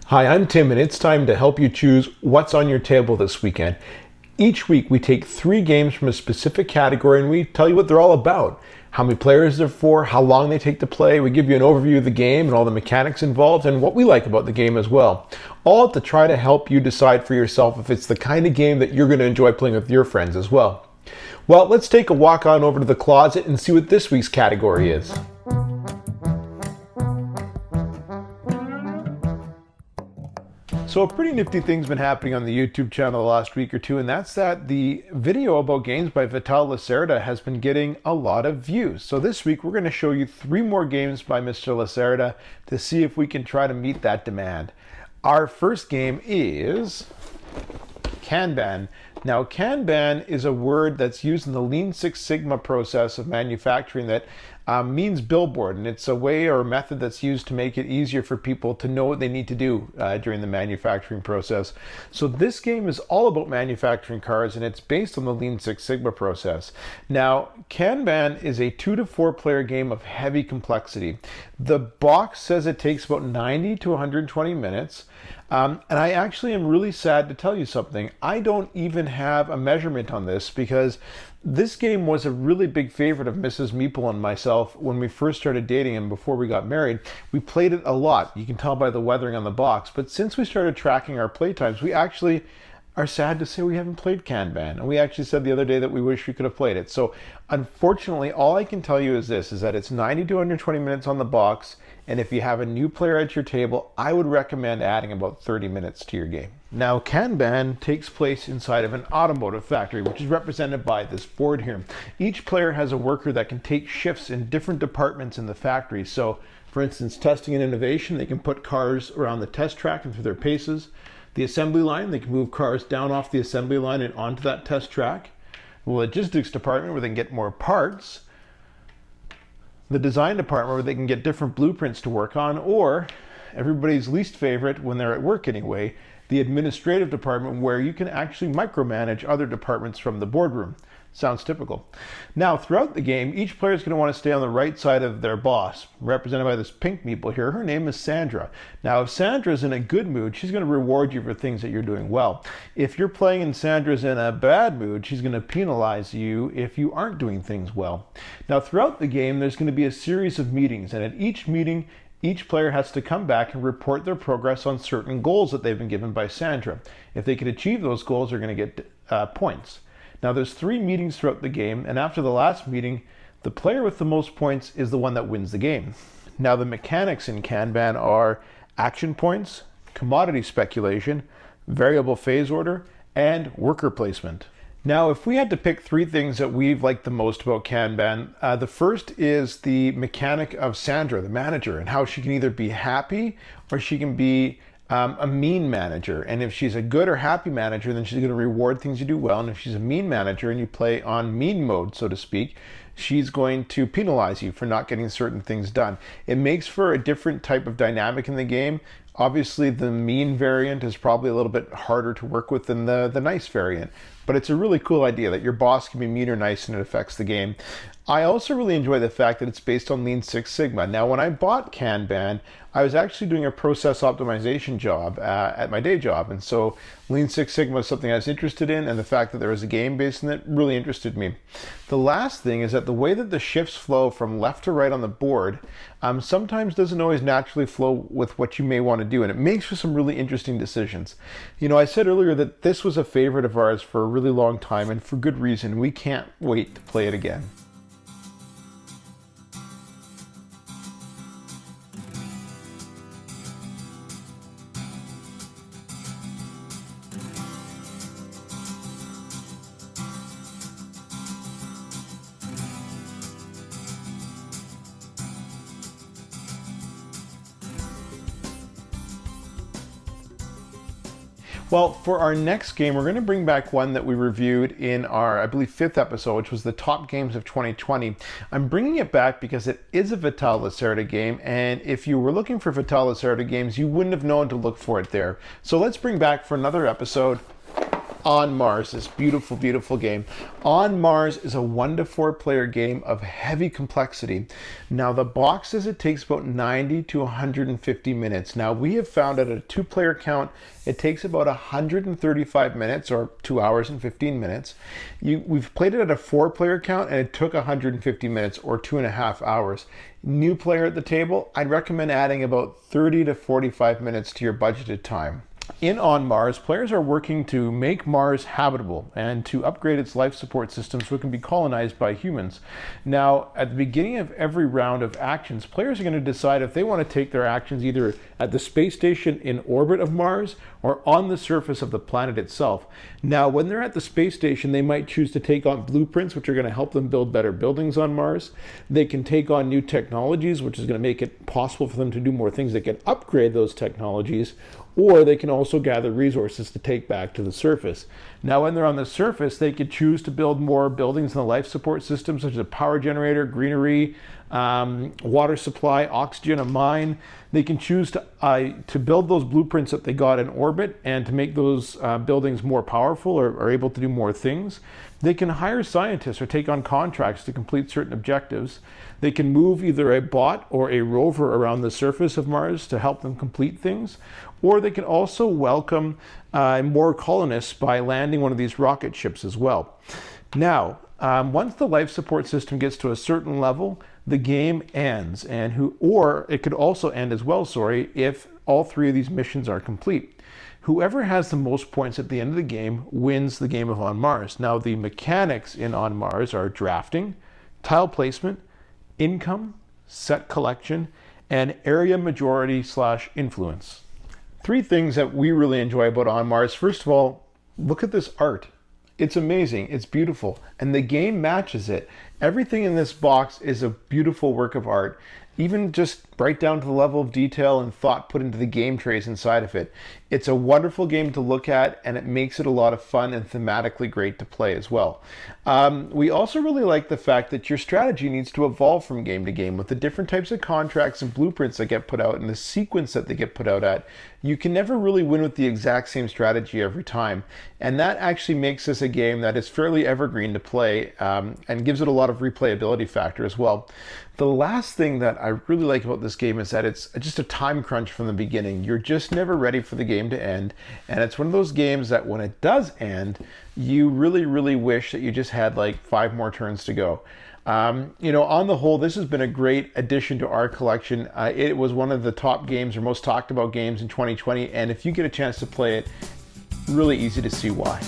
Hi, I'm Tim, and it's time to help you choose what's on your table this weekend. Each week, we take 3 games from a specific category and we tell you what they're all about. How many players they're for, how long they take to play. We give you an overview of the game and all the mechanics involved and what we like about the game as well. All to try to help you decide for yourself if it's the kind of game that you're going to enjoy playing with your friends as well. Well, let's take a walk on over to the closet and see what this week's category is. So a pretty nifty thing's been happening on the YouTube channel the last week or two, and that's that the video about games by Vital Lacerda has been getting a lot of views. So this week we're going to show you 3 more games by Mr. Lacerda to see if we can try to meet that demand. Our first game is Kanban. Now, Kanban is a word that's used in the Lean Six Sigma process of manufacturing that means billboard, and it's a way or a method that's used to make it easier for people to know what they need to do during the manufacturing process. So this game is all about manufacturing cars, and it's based on the Lean Six Sigma process. Now, Kanban is a 2 to 4 player game of heavy complexity. The box says it takes about 90 to 120 minutes. And I actually am really sad to tell you something. I don't even have a measurement on this because this game was a really big favorite of Mrs. Meeple and myself when we first started dating and before we got married. We played it a lot. You can tell by the weathering on the box. But since we started tracking our playtimes, we actually are sad to say we haven't played Kanban. And we actually said the other day that we wish we could have played it. So unfortunately, all I can tell you is this, is that it's 90 to 120 minutes on the box. And if you have a new player at your table, I would recommend adding about 30 minutes to your game. Now, Kanban takes place inside of an automotive factory, which is represented by this board here. Each player has a worker that can take shifts in different departments in the factory. So, for instance, testing and innovation, they can put cars around the test track and through their paces. The assembly line, they can move cars down off the assembly line and onto that test track. The logistics department, where they can get more parts. The design department, where they can get different blueprints to work on, or everybody's least favorite when they're at work anyway, the administrative department, where you can actually micromanage other departments from the boardroom. Sounds typical. Now, throughout the game, each player is going to want to stay on the right side of their boss, represented by this pink meeple here. Her name is Sandra. Now, if Sandra's in a good mood, she's going to reward you for things that you're doing well. If you're playing and Sandra's in a bad mood, she's going to penalize you if you aren't doing things well. Now, throughout the game, there's going to be a series of meetings, and at each meeting, each player has to come back and report their progress on certain goals that they've been given by Sandra. If they can achieve those goals, they're going to get points. Now, there's 3 meetings throughout the game, and after the last meeting, the player with the most points is the one that wins the game. Now, the mechanics in Kanban are action points, commodity speculation, variable phase order, and worker placement. Now, if we had to pick 3 things that we've liked the most about Kanban, the first is the mechanic of Sandra, the manager, and how she can either be happy or she can be a mean manager. And if she's a good or happy manager, then she's going to reward things you do well. And if she's a mean manager and you play on mean mode, so to speak, she's going to penalize you for not getting certain things done. It makes for a different type of dynamic in the game. Obviously, the mean variant is probably a little bit harder to work with than the nice variant, but it's a really cool idea that your boss can be mean or nice and it affects the game. I also really enjoy the fact that it's based on Lean Six Sigma. Now, when I bought Kanban, I was actually doing a process optimization job at my day job, and so Lean Six Sigma is something I was interested in, and the fact that there was a game based in it really interested me. The last thing is that the way that the shifts flow from left to right on the board sometimes doesn't always naturally flow with what you may want to do, and it makes for some really interesting decisions. You know, I said earlier that this was a favorite of ours for a really long time, and for good reason. We can't wait to play it again. Well, for our next game, we're going to bring back one that we reviewed in our, I believe, 5th episode, which was the top games of 2020. I'm bringing it back because it is a Vital Lacerda game, and if you were looking for Vital Lacerda games, you wouldn't have known to look for it there. So let's bring back for another episode On Mars, this beautiful, beautiful game. On Mars is a 1 to 4 player game of heavy complexity. Now, the box says it takes about 90 to 150 minutes. Now, we have found at a 2-player count, it takes about 135 minutes, or 2 hours and 15 minutes. We've played it at a 4-player count, and it took 150 minutes, or 2.5 hours. New player at the table, I'd recommend adding about 30 to 45 minutes to your budgeted time. In On Mars, players are working to make Mars habitable and to upgrade its life support system so it can be colonized by humans. Now, at the beginning of every round of actions, players are going to decide if they want to take their actions either at the space station in orbit of Mars or on the surface of the planet itself. Now, when they're at the space station, they might choose to take on blueprints, which are going to help them build better buildings on Mars. They can take on new technologies, which is going to make it possible for them to do more things that can upgrade those technologies, or they can also gather resources to take back to the surface. Now, when they're on the surface, they could choose to build more buildings in the life support system, such as a power generator, greenery, water supply, oxygen, a mine. They can choose to build those blueprints that they got in orbit and to make those buildings more powerful or are able to do more things. They can hire scientists or take on contracts to complete certain objectives. They can move either a bot or a rover around the surface of Mars to help them complete things. Or they can also welcome more colonists by landing one of these rocket ships as well. Now, once the life support system gets to a certain level, the game ends, or it could also end as well, if all 3 of these missions are complete. Whoever has the most points at the end of the game wins the game of On Mars. Now, the mechanics in On Mars are drafting, tile placement, income, set collection, and area majority / influence. 3 things that we really enjoy about On Mars. First of all, look at this art. It's amazing, it's beautiful, and the game matches it. Everything in this box is a beautiful work of art, even just right down to the level of detail and thought put into the game trays inside of it. It's a wonderful game to look at, and it makes it a lot of fun and thematically great to play as well. We also really like the fact that your strategy needs to evolve from game to game with the different types of contracts and blueprints that get put out and the sequence that they get put out at. You can never really win with the exact same strategy every time, and that actually makes this a game that is fairly evergreen to play and gives it a lot of replayability factor as well. The last thing that I really like about this game is that it's just a time crunch from the beginning. You're just never ready for the game to end, and it's one of those games that when it does end, you really, really wish that you just had like 5 more turns to go. On the whole, this has been a great addition to our collection. It was one of the top games or most talked about games in 2020, and if you get a chance to play it, really easy to see why.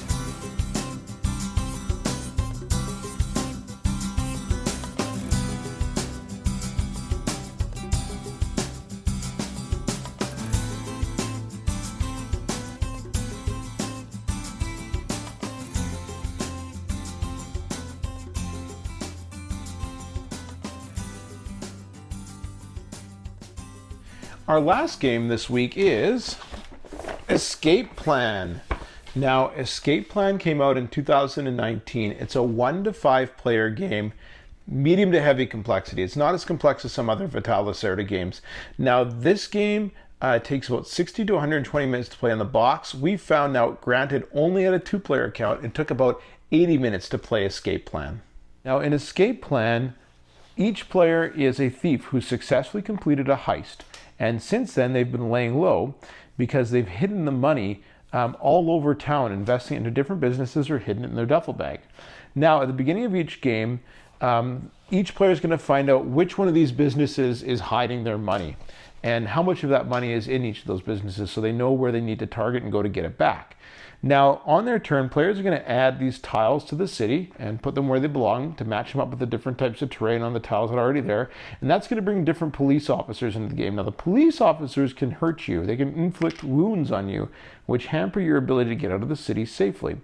Our last game this week is Escape Plan. Now, Escape Plan came out in 2019. It's a 1 to 5 player game, medium to heavy complexity. It's not as complex as some other Vital Lacerda games. Now, this game takes about 60 to 120 minutes to play on the box. We found now, granted, only at a 2-player count, it took about 80 minutes to play Escape Plan. Now, in Escape Plan, each player is a thief who successfully completed a heist. And since then, they've been laying low because they've hidden the money all over town, investing into different businesses or hidden it in their duffel bag. Now, at the beginning of each game, each player is going to find out which one of these businesses is hiding their money and how much of that money is in each of those businesses so they know where they need to target and go to get it back. Now, on their turn, players are going to add these tiles to the city and put them where they belong to match them up with the different types of terrain on the tiles that are already there. And that's going to bring different police officers into the game. Now, the police officers can hurt you. They can inflict wounds on you, which hamper your ability to get out of the city safely.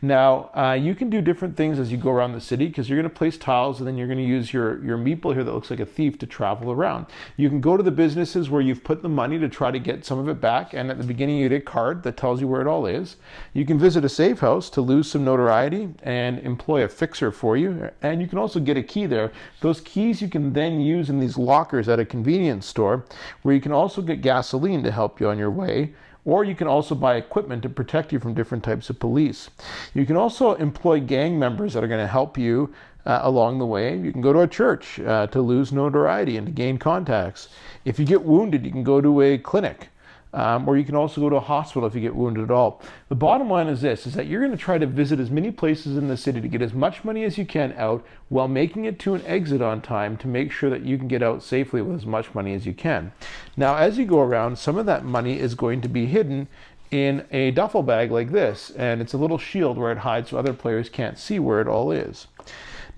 Now, you can do different things as you go around the city because you're going to place tiles and then you're going to use your meeple here that looks like a thief to travel around. You can go to the businesses where you've put the money to try to get some of it back, and at the beginning you get a card that tells you where it all is. You can visit a safe house to lose some notoriety and employ a fixer for you, and you can also get a key there. Those keys you can then use in these lockers at a convenience store where you can also get gasoline to help you on your way, or you can also buy equipment to protect you from different types of police. You can also employ gang members that are going to help you along the way. You can go to a church to lose notoriety and to gain contacts. If you get wounded, you can go to a clinic. Or you can also go to a hospital if you get wounded at all. The bottom line is this, is that you're going to try to visit as many places in the city to get as much money as you can out while making it to an exit on time to make sure that you can get out safely with as much money as you can. Now, as you go around, some of that money is going to be hidden in a duffel bag like this, and it's a little shield where it hides so other players can't see where it all is.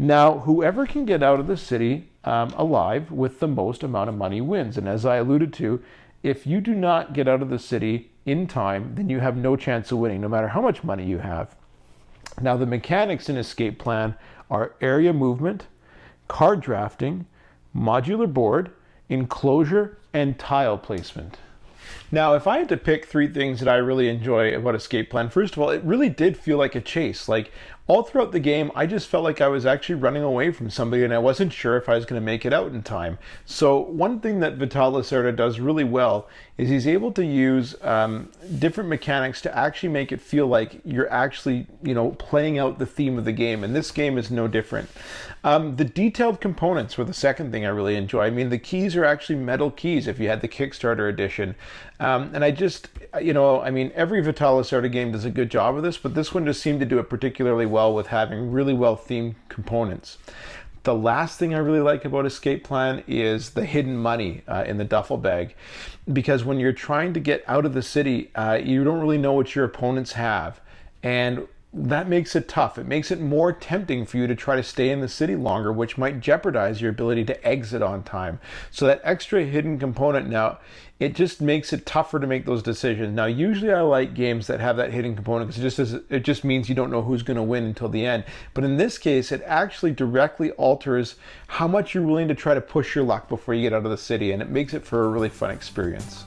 Now, whoever can get out of the city alive with the most amount of money wins. And as I alluded to, if you do not get out of the city in time, then you have no chance of winning, no matter how much money you have. Now, the mechanics in Escape Plan are area movement, card drafting, modular board, enclosure, and tile placement. Now, if I had to pick 3 things that I really enjoy about Escape Plan, first of all, it really did feel like a chase. Like, all throughout the game, I just felt like I was actually running away from somebody and I wasn't sure if I was going to make it out in time. So one thing that Vital Lacerda does really well is he's able to use different mechanics to actually make it feel like you're actually, playing out the theme of the game. And this game is no different. The detailed components were the second thing I really enjoy. I mean, the keys are actually metal keys if you had the Kickstarter edition. And I just, every Vital Lacerda game does a good job of this, but this one just seemed to do it particularly well with having really well themed components. The last thing I really like about Escape Plan is the hidden money in the duffel bag, because when you're trying to get out of the city, you don't really know what your opponents have, and that makes it tough. It makes it more tempting for you to try to stay in the city longer, which might jeopardize your ability to exit on time. So that extra hidden component now, it just makes it tougher to make those decisions. Now, usually I like games that have that hidden component because it just means you don't know who's going to win until the end. But in this case, it actually directly alters how much you're willing to try to push your luck before you get out of the city, and it makes it for a really fun experience.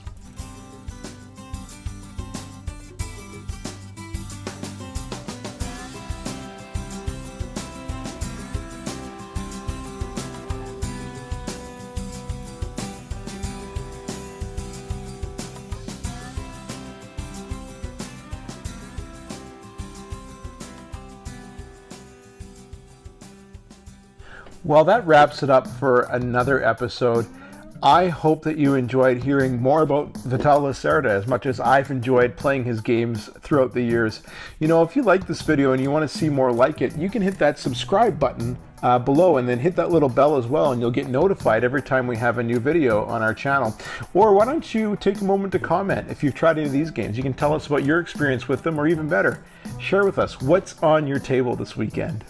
Well, that wraps it up for another episode. I hope that you enjoyed hearing more about Vital Lacerda as much as I've enjoyed playing his games throughout the years. If you like this video and you want to see more like it, you can hit that subscribe button below and then hit that little bell as well, and you'll get notified every time we have a new video on our channel. Or why don't you take a moment to comment if you've tried any of these games. You can tell us about your experience with them, or even better, share with us what's on your table this weekend.